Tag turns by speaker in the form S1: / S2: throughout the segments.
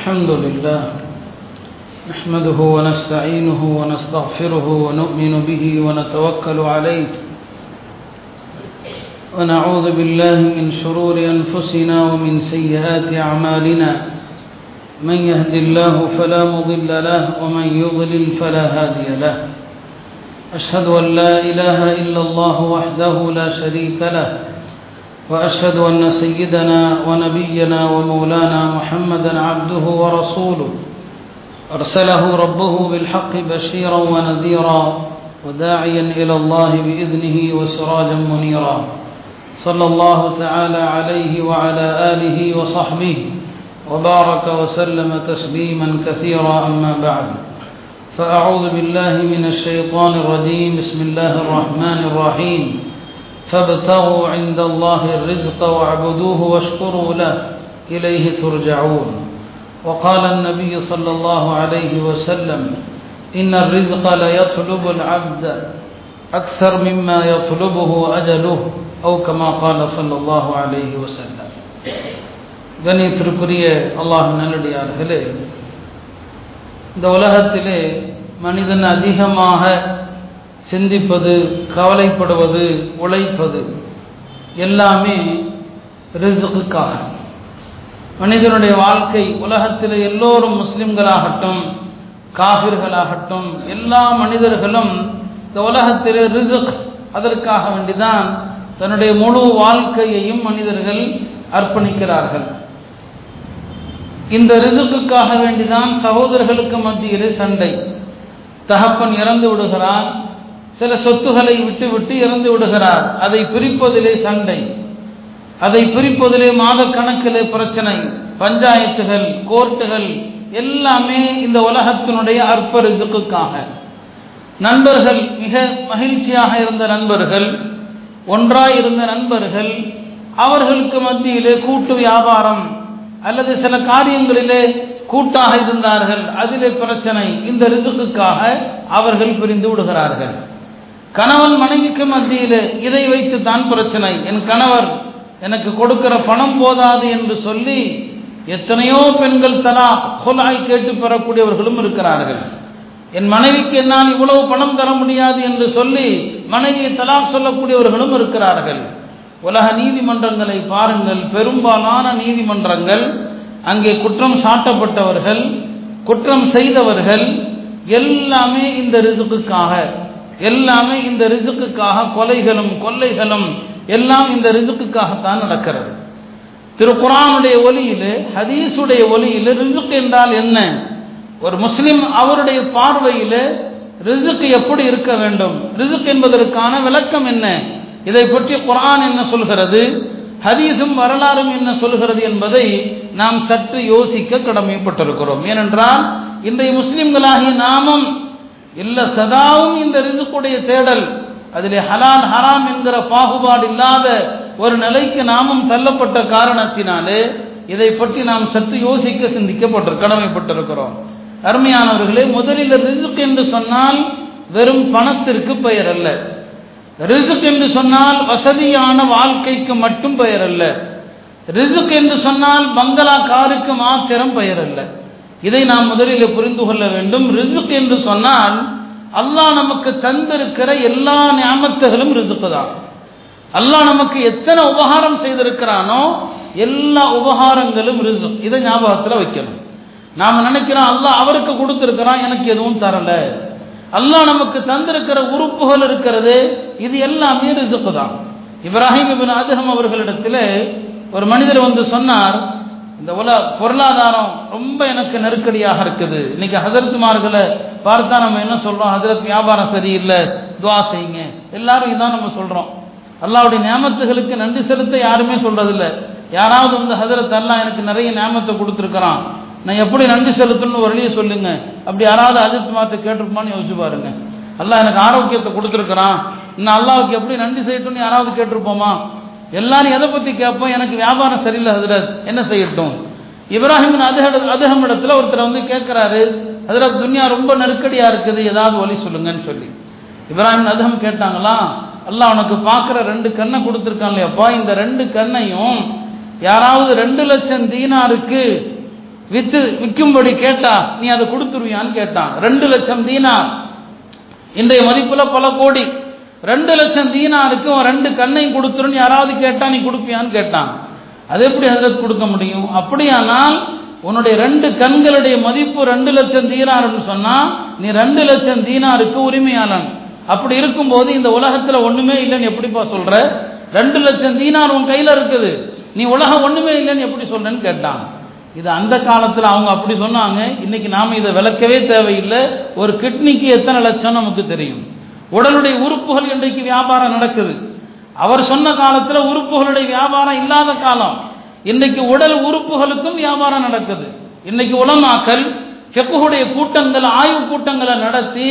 S1: الحمد لله نحمده ونستعينه ونستغفره ونؤمن به ونتوكل عليه ونعوذ بالله من شرور أنفسنا ومن سيئات أعمالنا من يهد الله فلا مضل له ومن يضلل فلا هادي له أشهد أن لا إله إلا الله وحده لا شريك له وأشهد أن سيدنا ونبينا ومولانا محمدا عبده ورسوله أرسله ربه بالحق بشيرا ونذيرا وداعيا إلى الله بإذنه وسراجا منيرا صلى الله تعالى عليه وعلى آله وصحبه وبارك وسلم تسليما كثيرا أما بعد فأعوذ بالله من الشيطان الرجيم بسم الله الرحمن الرحيم فابتغوا عند الله الرزق واعبدوه واشكروا له إليه ترجعون وقال النبي صلى الله عليه وسلم إن الرزق ليطلب العبد أكثر مما يطلبه أجله أو كما قال صلى الله عليه وسلم கண்ணியத்திற்குரிய அல்லாஹ் நல்லடியார்களே, இந்த உலகத்திலே மனிதன் அதிகமாக சிந்திப்பது, கவலைப்படுவது, உழைப்பது எல்லாமே ரிஸ்குக்காக. மனிதனுடைய வாழ்க்கை உலகத்தில் எல்லோரும் முஸ்லிம்களாகட்டும் காஃபிர்களாகட்டும் எல்லா மனிதர்களும் இந்த உலகத்தில் ரிஸ்க் அதற்காக வேண்டிதான் தன்னுடைய முழு வாழ்க்கையையும் மனிதர்கள் அர்ப்பணிக்கிறார்கள். இந்த ரிஸ்குக்காக வேண்டிதான் சகோதரர்களுக்கு மத்தியிலே சண்டை. தகப்பன் இறந்து விடுகிறான், சில சொத்துக்களை விட்டு இறந்து விடுகிறார், அதை பிரிப்பதிலே சண்டை, அதை பிரிப்பதிலே மாத கணக்கிலே பிரச்சனை, பஞ்சாயத்துகள், கோர்ட்டுகள் எல்லாமே இந்த உலகத்தினுடைய அற்ப ரிஸ்குக்காக. நண்பர்கள், மிக மகிழ்ச்சியாக இருந்த நண்பர்கள், ஒன்றாய் இருந்த நண்பர்கள், அவர்களுக்கு மத்தியிலே கூட்டு வியாபாரம் அல்லது சில காரியங்களிலே கூட்டாக இருந்தார்கள், அதிலே பிரச்சனை. இந்த ரிஸ்குக்காக அவர்கள் பிரிந்து விடுகிறார்கள். கணவன் மனைவிக்கு மத்தியிலே இதை வைத்து தான் பிரச்சனை. என் கணவர் எனக்கு கொடுக்கிற பணம் போதாது என்று சொல்லி எத்தனையோ பெண்கள் தலாக் குலாய் கேட்டு பெறக்கூடியவர்களும் இருக்கிறார்கள். என் மனைவிக்கு என்னால் இவ்வளவு பணம் தர முடியாது என்று சொல்லி மனைவியை தலாக் சொல்லக்கூடியவர்களும் இருக்கிறார்கள். உலக நீதிமன்றங்களை பாருங்கள், பெரும்பாலான நீதிமன்றங்கள் அங்கே குற்றம் சாட்டப்பட்டவர்கள், குற்றம் செய்தவர்கள் எல்லாமே இந்த ரிஸ்குக்காக, எல்லாமே இந்த ரிஸ்குக்காக, கொலைகளும் கொள்ளைகளும் எல்லாம் இந்த ரிஸ்குக்காகத்தான் நடக்கிறது. திருக்குர்ஆனுடைய ஒலியிலே, ஹதீஸுடைய ஒலியிலே ரிஸ்க் என்றால் என்ன, ஒரு முஸ்லிம் அவருடைய பார்வையிலே ரிஸ்க் எப்படி இருக்க வேண்டும், ரிஸ்க் என்பதற்கான விளக்கம் என்ன, இதை பற்றி குர்ஆன் என்ன சொல்கிறது, ஹதீஸும் வரலாறும் என்ன சொல்கிறது என்பதை நாம் சற்று யோசிக்க கடமைப்பட்டிருக்கிறோம். ஏனென்றால் இன்றைய முஸ்லிம்களாகிய நாமும் எல்லா சதாவும் இந்த ரிஸ்குடைய தேடல், அதிலே ஹலால் ஹராம் என்கிற பாகுபாடு இல்லாத ஒரு நிலைக்கு நாமும் தள்ளப்பட்ட காரணத்தினாலே இதை பற்றி நாம் சற்று யோசிக்க கடமைப்பட்டிருக்கிறோம். அருமையானவர்களே, முதலில் ரிஸ்க் என்று சொன்னால் வெறும் பணத்திற்கு பெயர் அல்ல. ரிஸ்க் என்று சொன்னால் வசதியான வாழ்க்கைக்கு மட்டும் பெயர் அல்ல. ரிஸ்க் என்று சொன்னால் பங்களா காருக்கு மாத்திரம் பெயர் அல்ல. இதை நாம் முதலில் புரிந்து கொள்ள வேண்டும். ரிஸ்க் என்று சொன்னால் அல்லாஹ் நமக்கு தந்திருக்கிற எல்லா நியாமத்துகளும் ரிஸ்க் தான். அல்லாஹ் நமக்கு எத்தனை உபகாரம் செய்திருக்கிறானோ எல்லா உபகாரங்களும் ரிஸ்க். இதை ஞாபகத்தில் வைக்கணும். நாம் நினைக்கிறோம் அல்லாஹ் அவருக்கு கொடுத்திருக்கிறான், எனக்கு எதுவும் தரல. அல்லாஹ் நமக்கு தந்திருக்கிற உறுப்புகள் இருக்கிறது, இது எல்லாமே ரிஸ்க் தான். இப்ராஹிம் இப்னு அதஹம் அவர்களிடத்தில் ஒரு மனிதர் வந்து சொன்னார், இந்த பொருளாதாரம் ரொம்ப எனக்கு நெருக்கடியாக இருக்குது. இன்னைக்கு ஹஜரத்மார்களை பார்த்தா நம்ம என்ன சொல்றோம், ஹஜரத் வியாபாரம் சரியில்லை, துவா செய்யுங்க, எல்லாரும் இதான் நம்ம சொல்றோம். அல்லாஹ்வுடைய நியாமத்துகளுக்கு நன்றி செலுத்த யாருமே சொல்றதில்லை. யாராவது வந்து ஹஜரத் அல்லாஹ் எனக்கு நிறைய நியாமத்தை கொடுத்துருக்கிறான், நான் எப்படி நன்றி செலுத்தணும்னு ஒரு வழியை சொல்லுங்க, அப்படி யாராவது ஹஜரத் மாத்த கேட்டிருப்பான்னு யோசிச்சு பாருங்க. அல்லாஹ் எனக்கு ஆரோக்கியத்தை கொடுத்துருக்கிறான், இன்னும் அல்லாஹ்வுக்கு எப்படி நன்றி செய்யட்டும்னு யாராவது கேட்டிருப்போமா? எல்லாரும் எதை பற்றி கேட்போம், எனக்கு வியாபாரம் சரியில்லை ஹஜரத், என்ன செய்யட்டும்? இப்ராஹிம் அதஹம் இடத்துல ஒருத்தர் வந்து கேட்கிறாரு, ஹஜரத் துன்யா ரொம்ப நெருக்கடியா இருக்குது, ஏதாவது வழி சொல்லுங்கன்னு சொல்லி. இப்ராஹிம் அதஹம் கேட்டாங்களா, அல்லாஹ் உனக்கு பார்க்குற 2 கண்ணை கொடுத்துருக்கான் இல்லையாப்பா, இந்த 2 கண்ணையும் யாராவது 2 லட்சம் தீனாருக்கு விற்கும்படி கேட்டா நீ அதை கொடுத்துருவியான்னு கேட்டான். 2 லட்சம் தீனார், இன்றைய மதிப்புல பல கோடி. 2 லட்சம் தீனாருக்கு 2 கண்ணையும் கொடுத்துருன்னு யாராவது கேட்டா நீ கொடுப்பியான்னு கேட்டான். அது எப்படி ஹஜ்ரத் கொடுக்க முடியும்? அப்படியானால் உன்னுடைய 2 கண்களுடைய மதிப்பு 2 லட்சம் தீனார்னு சொன்னா நீ 2 லட்சம் தீனாருக்கு உரிமையாளன். அப்படி இருக்கும்போது இந்த உலகத்துல ஒண்ணுமே இல்லைன்னு எப்படிப்பா சொல்ற? 2 லட்சம் தீனார் உன் கையில இருக்குது, நீ உலகம் ஒண்ணுமே இல்லைன்னு எப்படி சொல்றேன்னு கேட்டான். இது அந்த காலத்துல அவங்க அப்படி சொன்னாங்க. இன்னைக்கு நாம இதை விளக்கவே தேவையில்லை. ஒரு கிட்னிக்கு எத்தனை லட்சம் நமக்கு தெரியும். உடலுடைய உறுப்புகள் இன்றைக்கு வியாபாரம் நடக்குது. அவர் சொன்ன காலத்துல உறுப்புகளுடைய வியாபாரம் இல்லாத காலம். இன்னைக்கு உடல் உறுப்புகளுக்கும் வியாபாரம் நடக்குது. இன்னைக்கு உலமாக்கள் ஃபிக்ஹுடைய கூட்டங்கள், ஆய்வு கூட்டங்களை நடத்தி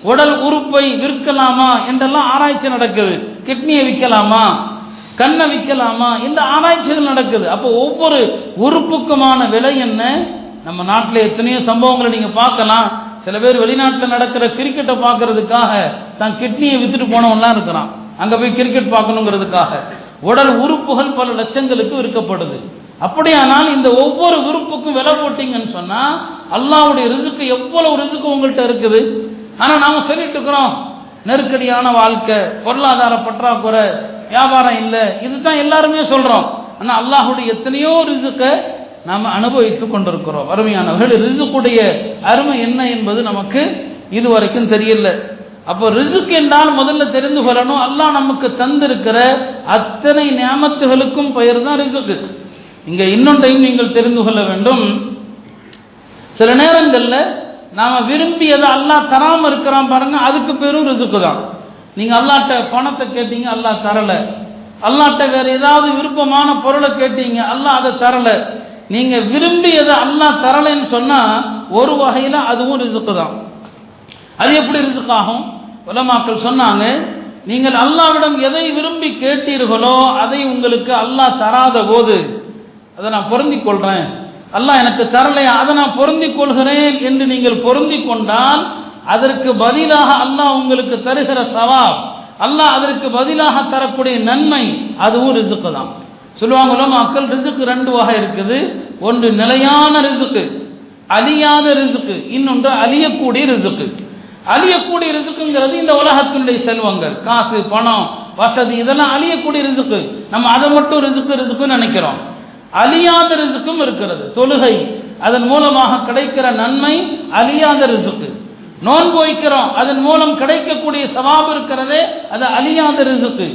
S1: உடல் உறுப்பை விற்கலாமா என்றெல்லாம் ஆராய்ச்சி நடக்குது. கிட்னியை விற்கலாமா, கண்ணை விற்கலாமா, இந்த ஆராய்ச்சிகள் நடக்குது. அப்போ ஒவ்வொரு உறுப்புக்குமான விலை என்ன? நம்ம நாட்டில் எத்தனையோ சம்பவங்களை நீங்க பார்க்கலாம். சில பேர் வெளிநாட்டில் நடக்கிற கிரிக்கெட்டை பார்க்கறதுக்காக தான் கிட்னியை வித்துட்டு போனவன்லாம் இருக்கிறான். அங்க போய் கிரிக்கெட் பார்க்கணுங்கிறதுக்காக உடல் உறுப்புகள் பல லட்சங்களுக்கு விற்கப்படுது. அப்படியானால் இந்த ஒவ்வொரு உறுப்புக்கும் விலை போட்டீங்கன்னு சொன்னா அல்லாஹ்வுடைய ரிஸ்க் எவ்வளவு ரிஸ்க் உங்கள்கிட்ட இருக்குது. ஆனா நாம சொல்லிட்டு இருக்கிறோம் நெருக்கடியான வாழ்க்கை, பொருளாதார பற்றாக்குறை, வியாபாரம் இல்லை, இதுதான் எல்லாருமே சொல்றோம். ஆனா அல்லாஹ்வுடைய எத்தனையோ ரிஸ்கை நாம அனுபவித்துக் கொண்டிருக்கிறோம். அருமையானவர்கள், ரிஸ்குடைய அருமை என்ன என்பது நமக்கு இதுவரைக்கும் தெரியல. அப்போ ரிஸ்க் என்றால் முதல்ல தெரிந்து கொள்ளணும், அல்லாஹ் நமக்கு தந்திருக்கிற அத்தனை நியாமத்துகளுக்கும் பெயர் தான் ரிஸ்க். இங்க இன்னொன்றையும் நீங்கள் தெரிந்து கொள்ள வேண்டும். சில நேரங்கள்ல நாம விரும்பியதை அல்லாஹ் தராம இருக்கிறான் பாருங்க, அதுக்கு பேரும் ரிஸ்க் தான். நீங்க அல்லாஹ்ட்ட பணத்தை கேட்டீங்க, அல்லாஹ் தரல. அல்லாஹ்ட்ட வேற ஏதாவது விருப்பமான பொருளை கேட்டீங்க, அல்லாஹ் அதை தரல. நீங்க விரும்பியதை அல்லாஹ் தரலைன்னு சொன்னா ஒரு வகையில அதுவும் ரிஸ்க் தான். அது எப்படி ரிஸ்க் ஆகும்? உலமாக்கள் சொன்னாங்க, நீங்கள் அல்லாஹ்விடம் எதை விரும்பி கேட்டீர்களோ அதை உங்களுக்கு அல்லாஹ் தராத போது அதை நான் பொருந்திக் கொள்றேன், அல்லாஹ் எனக்கு தரலையா அதை நான் பொருந்திக் கொள்கிறேன் என்று நீங்கள் பொருந்திக் கொண்டால் அதற்கு பதிலாக அல்லாஹ் உங்களுக்கு தருகிற சவாப், அல்லாஹ் அதற்கு பதிலாக தரக்கூடிய நன்மை, அதுவும் ரிஸ்க் தான். சொல்லுவாங்க உலமாக்கள், ரிஸ்க் 2 வகை இருக்குது. ஒன்று நிலையான ரிஸ்க், அழியாத ரிஸ்க். இன்னொன்று அழியக்கூடிய ரிஸ்க். அழியக்கூடிய ரிஸ்க்குங்கிறது இந்த உலகத்தினுடைய செல்வங்கள், காசு, பணம், வசதி, இதெல்லாம் அழியக்கூடிய ரிஸ்க். நம்ம அதை மட்டும் ரிஸ்க்குன்னு நினைக்கிறோம். அழியாத ரிஸ்க்கும் இருக்கிறது. தொழுகை, அதன் மூலமாக கிடைக்கிற நன்மை அழியாத ரிஸ்க். நோன்பு வைக்கிறோம், அதன் மூலம் கிடைக்கக்கூடிய சவாபு இருக்கிறதே, அது அழியாத ரிஸ்க்.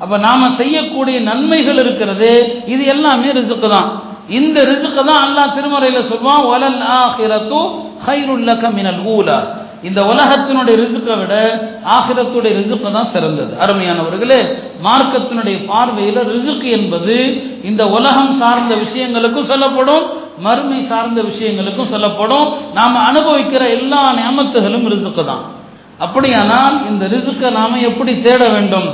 S1: அப்ப நாம செய்யக்கூடிய நன்மைகள் இருக்கிறது, இது எல்லாமே ரிஸ்க் தான். இந்த ரிஸ்க் தான் அல்லாஹ் திருமறையில சொல்வான், வலல் ஆகிரத்து கைருல் லக மினல் ஊலா. இந்த உலகத்தினுடைய ரிஸ்கை விட ஆகிரத்துடைய ரிஸ்க் தான் சிறந்தது. அருமையானவர்களே, மார்க்கத்தினுடைய பார்வையில் ரிஸ்க் என்பது இந்த உலகம் சார்ந்த விஷயங்களுக்கும் சொல்லப்படும், மறுமை சார்ந்த விஷயங்களுக்கும் சொல்லப்படும். நாம அனுபவிக்கிற எல்லா நியமத்துகளும் ரிஸ்க் தான். அப்படியானால் இந்த ரிஸ்கை நாம எப்படி தேட வேண்டும்?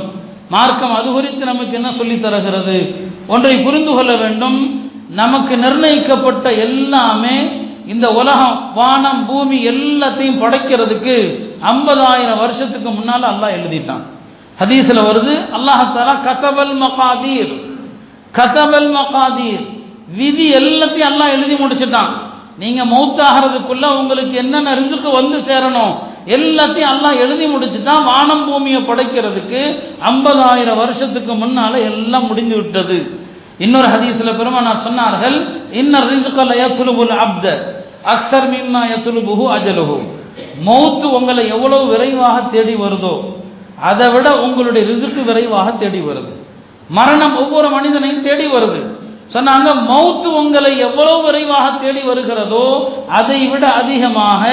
S1: மார்க்கம் அது குறித்து நமக்கு என்ன சொல்லி தருகிறது? ஒன்றை புரிந்து கொள்ள வேண்டும், நமக்கு நிர்ணயிக்கப்பட்ட எல்லாமே இந்த உலகம், வானம், பூமி எல்லாத்தையும் படைக்கிறதுக்கு 50,000 வருஷத்துக்கு முன்னால அல்லாஹ் எழுதிட்டான். ஹதீஸ்ல வருது, அல்லாஹ் தஆலா கதபல் மகாதீர், கதபல் மகாதீர், விதி எல்லாத்தையும் அல்லாஹ் எழுதி முடிச்சிட்டான். நீங்க மௌத்தாகிறதுக்குள்ள உங்களுக்கு என்னென்ன ரிஸ்க் வந்து சேரணும் எல்லாத்தையும் அல்லாஹ் எழுதி முடிச்சுட்டான். வானம் பூமியை படைக்கிறதுக்கு 50,000 வருஷத்துக்கு முன்னால எல்லாம் முடிஞ்சு விட்டது. இன்னொரு ஹதீஸ்ல பெருமானார் சொன்னார்கள், இன்னர் ரிஸ்க லயத்லுபுல் அப்த அக்ஸர் மிம்மா யத்லுபுஹு அஜலுஹு. மௌத் உங்களை எவ்வளவு விரைவாக தேடி வருதோ அதை விட உங்களுடைய ரிஸ்க் விரைவாக தேடி வருது. மரணம் ஒவ்வொரு மனிதனையும் தேடி வருது. சொன்னாங்க, மௌத் உங்களை எவ்வளவு விரைவாக தேடி வருகிறதோ அதை விட அதிகமாக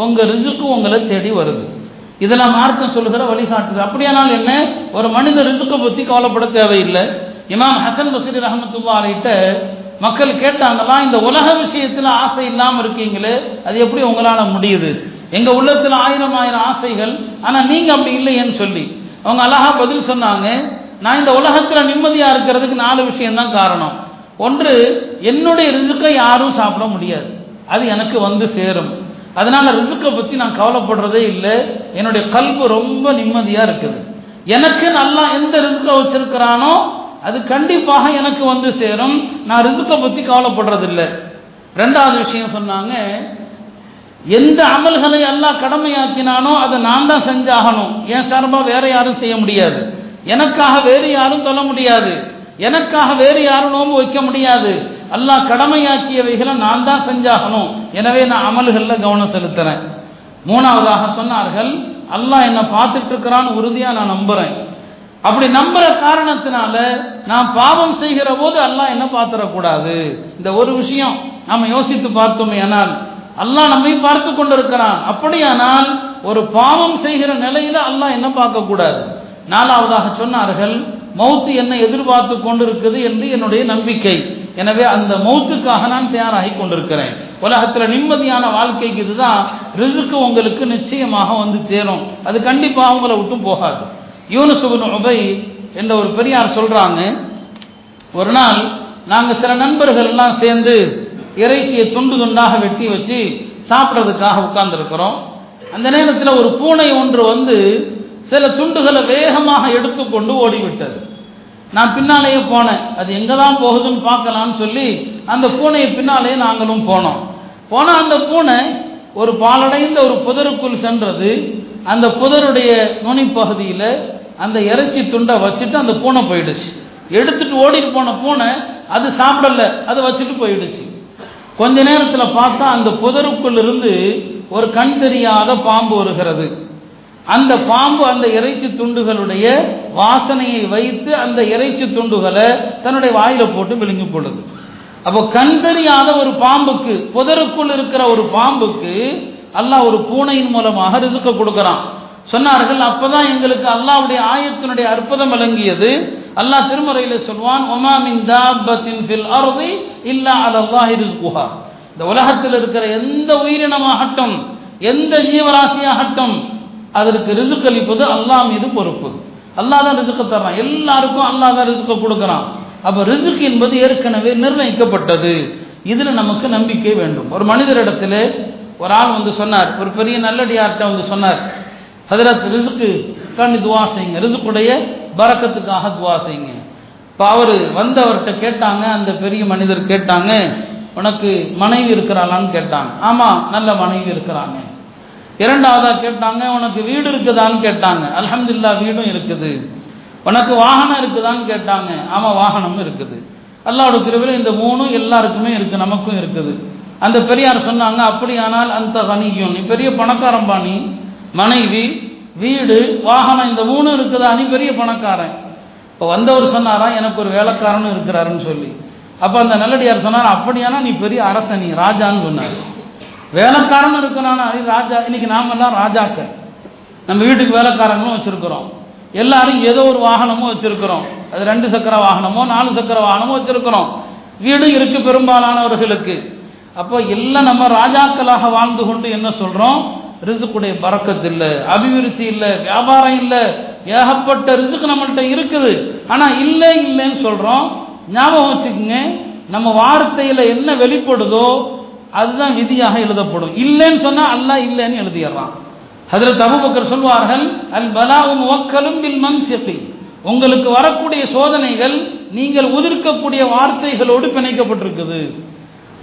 S1: உங்க ரிஸ்க் உங்களை தேடி வருது. இதெல்லாம் மார்க்கம் சொல்லுகிற வழிகாட்டுது. அப்படியானால் என்ன? ஒரு மனித ரிஸ்கை பற்றி கவலைப்பட தேவையில்லை. இமாம் ஹசன் பஸ்ரி ரஹ்மத்துல்லாஹி அலைஹிட்ட மக்கள் கேட்டாங்களாம், இந்த உலக விஷயத்துல ஆசை இல்லாம இருக்கீங்களே, அது எப்படி உங்களால முடியுது? எங்க உள்ளத்துல 1000 ஆசைகள், ஆனா நீங்க அப்படி இல்லையேன்னு சொல்லி அவங்க அழகா பதில் சொன்னாங்க, நான் இந்த உலகத்துல நிம்மதியா இருக்கிறதுக்கு 4 விஷயம் தான் காரணம். ஒன்று, என்னுடைய ரிஸ்கை யாரும் சாப்பிட முடியாது, அது எனக்கு வந்து சேரும். அதனால ரிஸ்கை பத்தி நான் கவலைப்படுறதே இல்லை. என்னுடைய கல்பு ரொம்ப நிம்மதியா இருக்குது. எனக்கு நல்லா எந்த ரிஸ்கை வச்சிருக்கிறானோ அது கண்டிப்பாக எனக்கு வந்து சேரும். நான் ரிஸ்கை பத்தி கவலைப்படுறது இல்லை. ரெண்டாவது விஷயம் சொன்னாங்க, எந்த அமல்களை அல்லாஹ் கடமையாக்கினானோ அதை நான் தான் செஞ்சாகணும். என் சார்பாக வேற யாரும் செய்ய முடியாது, எனக்காக வேறு யாரும் சொல்ல முடியாது, எனக்காக வேறு யாரும் நோன்பு வைக்க முடியாது. அல்லாஹ் கடமையாக்கியவைகளை நான் தான் செஞ்சாகணும். எனவே நான் அமல்களில் கவனம் செலுத்துறேன். மூணாவதாக சொன்னார்கள், அல்லாஹ் என்னை பார்த்துட்டு இருக்கிறான்னு உறுதியாக நான் நம்புறேன். அப்படி நம்புற காரணத்தினால நான் பாவம் செய்கிற போது அல்லாஹ் என்ன பார்த்துடக்கூடாது. இந்த ஒரு விஷயம் நாம யோசித்து பார்த்தோமே, ஆனால் அல்லாஹ் நம்மை பார்த்து கொண்டிருக்கிறான். அப்படியானால் ஒரு பாவம் செய்கிற நிலையில அல்லாஹ் என்ன பார்க்க கூடாது. நாலாவதாக சொன்னார்கள், மௌத்து என்னை எதிர்பார்த்து கொண்டிருக்குது என்று என்னுடைய நம்பிக்கை. எனவே அந்த மௌத்துக்காக நான் தயாராகி கொண்டிருக்கிறேன். உலகத்தில் நிம்மதியான வாழ்க்கைக்கு இதுதான் ரிஸ்க் உங்களுக்கு நிச்சயமாக வந்து சேரும். அது கண்டிப்பாக உங்களை விட்டு போகாது. யூனுஸ் இப்னு உபை என்ற ஒரு பெரியார் சொல்றாங்க, ஒரு நாள் நாங்கள் சில நண்பர்கள் எல்லாம் சேர்ந்து இறைச்சியை துண்டு துண்டாக வெட்டி வச்சு சாப்பிட்றதுக்காக உட்கார்ந்துருக்கிறோம். அந்த நேரத்தில் ஒரு பூனை ஒன்று வந்து சில துண்டுகளை வேகமாக எடுத்துக்கொண்டு ஓடிவிட்டது. நான் பின்னாலேயே போனேன், அது எங்கே தான் போகுதுன்னு பார்க்கலான்னு சொல்லி அந்த பூனையை பின்னாலேயே நாங்களும் போனோம். போனால் அந்த பூனை ஒரு பாலடைந்த ஒரு புதருக்குள் சென்றது. அந்த புதருடைய நுனிப்பகுதியில் அந்த இறைச்சி துண்டை வச்சுட்டு அந்த பூனை போயிடுச்சு. எடுத்துட்டு ஓடிட்டு போன பூனை அது சாப்பிடல, அதை வச்சுட்டு போயிடுச்சு. கொஞ்ச நேரத்தில் பார்த்தா அந்த புதருக்குள் இருந்து ஒரு கண் தெரியாத பாம்பு வருகிறது. அந்த பாம்பு அந்த இறைச்சி துண்டுகளுடைய வாசனையை வைத்து அந்த இறைச்சி துண்டுகளை தன்னுடைய வாயில போட்டு விழுங்கி கொள்ளுது. அப்போ கண் தெரியாத ஒரு பாம்புக்கு, புதருக்குள் இருக்கிற ஒரு பாம்புக்கு அல்லாஹ் ஒரு பூனையின் மூலமாக ரிஸ்க கொடுக்கிறான். சொன்னார்கள், அப்பதான் எங்களுக்கு அல்லாஹ்வுடைய ஆயத்தினுடைய அற்புதம் விளங்கியது. அல்லாஹ் திருமறையில சொல்வான், ஒமா மின் தாபத்தின் ஃபில் அர்தி இல்லா அலல்லாஹி ரிஸ்குஹா. இந்த உலகத்தில் இருக்கிற எந்த உயிரினமாகட்டும், எந்த ஜீவராசியாகட்டும், அதற்கு ரிஸ்க் அளிப்பது அல்லாஹ் மீது பொறுப்பு. அல்லாஹ் தான் ரிஸ்க் தர்றான், எல்லாருக்கும் அல்லாஹ் தான் ரிஸ்க் கொடுக்கிறான். அப்ப ரிஸ்க் என்பது ஏற்கனவே நிர்ணயிக்கப்பட்டது. இதுல நமக்கு நம்பிக்கை வேண்டும். ஒரு மனிதரிடத்துல ஒரு ஆள் வந்து சொன்னார், ஒரு பெரிய நல்லடியார்கிட்ட வந்து சொன்னார், ஹஜ்ரத் ரிஸ்க்குக்காண்டி துவா செய்யுங்க, ரிஸ்க்குடைய பரக்கத்துக்காக துவா செய்யுங்க. இப்போ அவர் வந்தவர்கிட்ட கேட்டாங்க, அந்த பெரிய மனிதர் கேட்டாங்க, உனக்கு மனைவி இருக்கிறாளான்னு கேட்டாங்க. ஆமாம், நல்ல மனைவி இருக்கிறாங்க. இரண்டாவதா கேட்டாங்க, உனக்கு வீடு இருக்குதான்னு கேட்டாங்க. அல்ஹம்துலில்லாஹ் வீடும் இருக்குது. உனக்கு வாகனம் இருக்குதான்னு கேட்டாங்க. ஆமாம், வாகனமும் இருக்குது. அல்லாஹ்வுடைய கிருபையில இந்த மூணும் எல்லாருக்குமே இருக்கு, நமக்கும் இருக்குது. அந்த பெரியார் சொன்னாங்க, அப்படியானால் அந்த கனியும், நீ பெரிய பணக்காரம்பா, நீ மனைவி வீடு வாகனம் இந்த மூணும் இருக்குதா, நீ பெரிய பணக்காரன். இப்போ வந்தவர் சொன்னாரா, எனக்கு ஒரு வேலைக்காரனும் இருக்கிறாருன்னு சொல்லி. அப்போ அந்த நல்லடியார் சொன்னார், அப்படியானா நீ பெரிய அரசன், நீ ராஜான்னு சொன்னார். வேலைக்காரன் இருக்கிறானா நீ ராஜா. இன்னைக்கு நாமெல்லாம் ராஜாக்கள். நம்ம வீட்டுக்கு வேலைக்காரங்களும் வச்சிருக்கிறோம், எல்லாரும் ஏதோ ஒரு வாகனமும் வச்சிருக்கிறோம். அது 2 சக்கர வாகனமோ 4 சக்கர வாகனமோ வச்சிருக்கிறோம். வீடும் இருக்கு பெரும்பாலானவர்களுக்கு. அப்போ எல்லாம் நம்ம ராஜாக்களாக வாழ்ந்து கொண்டு என்ன சொல்றோம், ரிஸ்க்குடைய பரக்கத்து இல்லை, அபிவிருத்தி இல்லை, வியாபாரம் இல்லை, ஏகப்பட்ட ரிஸ்க் நம்மள்கிட்ட இருக்குது. ஆனா இல்லை இல்லைன்னு சொல்றோம். ஞாபகம் வச்சுக்கோங்க, நம்ம வார்த்தையில என்ன வெளிப்படுதோ அதுதான் விதியாக எழுதப்படும். இல்லைன்னு சொன்னா அல்லாஹ் இல்லைன்னு எழுதிடுறான். ஹஜ்ரத் அபூபக்கர் சொல்வார்கள், அல் பலாஉ முவக்கலும் பில் மன்சிகி, உங்களுக்கு வரக்கூடிய சோதனைகள் நீங்கள் உதிர்க்கக்கூடிய வார்த்தைகளோடு பிணைக்கப்பட்டிருக்குது.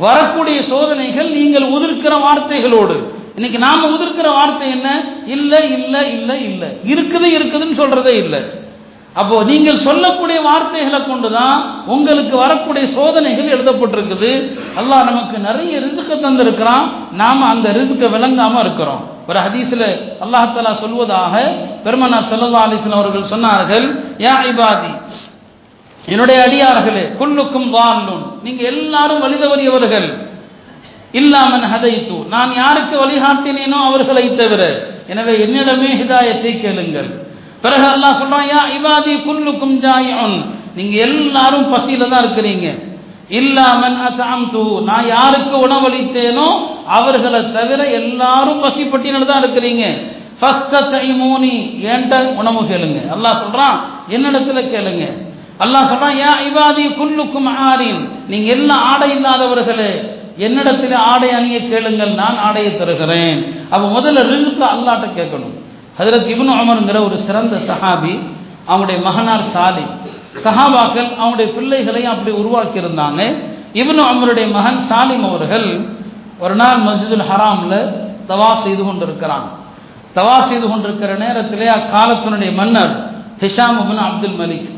S1: வரக்கூடிய சோதனைகள் நீங்கள் உதிர்க்கிற வார்த்தைகளோடு. இன்னைக்கு நாம உதிர்க்கிற வார்த்தை என்ன, இல்லை இல்லை இல்லை இல்லை, இருக்குது இருக்குதுன்னு சொல்றதே இல்லை. அப்போ நீங்கள் சொல்லக்கூடிய வார்த்தைகளை கொண்டுதான் உங்களுக்கு வரக்கூடிய சோதனைகள் எழுதப்பட்டிருக்குது. அல்லாஹ் நமக்கு நிறைய ரிஸ்க் தந்திருக்கிறான், நாம அந்த ரிஸ்க விளங்காம இருக்கிறோம். ஒரு ஹதீஸ்ல அல்லாஹ் தஆலா சொல்வதாக, பெருமானார் ஸல்லல்லாஹு அலைஹி வஸல்லம் அவர்கள் சொன்னார்கள், யா இபாதி, என்னுடைய அடியார்களே, குல்லுக்கும் வால்லுன், நீங்க எல்லாரும் வழிதவறியவர்கள், இல்லாமன் ஹதைத்து, நான் யாருக்கு வழிகாட்டினேனோ அவர்களை தவிர, எனவே என்னிடமே ஹிதாயத்தை கேளுங்கள். பிறகு அல்லாஹ் சொல்றான், யா இபாதி குல்லுக்கும் ஜாயிஉன், நீங்க எல்லாரும் பசியில தான் இருக்கிறீங்க. இல்லாமன் அத்அம்து, நான் யாருக்கு உணவளித்தேனோ அவர்களை தவிர எல்லாரும் பசி பட்டியலில் தான் இருக்கிறீங்க. ஃபஸ்தத்இமூனி, என்கிட்ட உணவு கேளுங்க. அல்லாஹ் சொல்றான், என்னிடத்துல கேளுங்க. அல்லாஹ் சொல்றான், யா இபாதி குல்லுக்கும் ஆரின், நீங்க எல்லாம் ஆடை இல்லாதவர்களே, என்னிடத்தில் ஆடை அணிய கேளுங்கள், நான் ஆடையை தருகிறேன். அப்ப முதல்ல ரிஸ்க் அல்லாஹ்ட்ட கேட்கணும். ஹஜ்ரத் இப்னு உமர்ங்கிற ஒரு சிறந்த சஹாபி, அவங்களுடைய மகனார் சாலிம், சஹாபாக்கள் அவங்களுடைய பிள்ளைகளையும் அப்படி உருவாக்கி இருந்தாங்க. இப்னு அம்ருடைய மகன் சாலிம் அவர்கள் ஒரு நாள் மஸ்ஜிதுல் ஹராம்ல தவாஃப் செய்து கொண்டிருக்கிறாங்க. தவாஃப் செய்து கொண்டிருக்கிற நேரத்திலே அக்காலத்தினுடைய மன்னர் ஹிஷாம் இப்னு அப்துல் மலிக்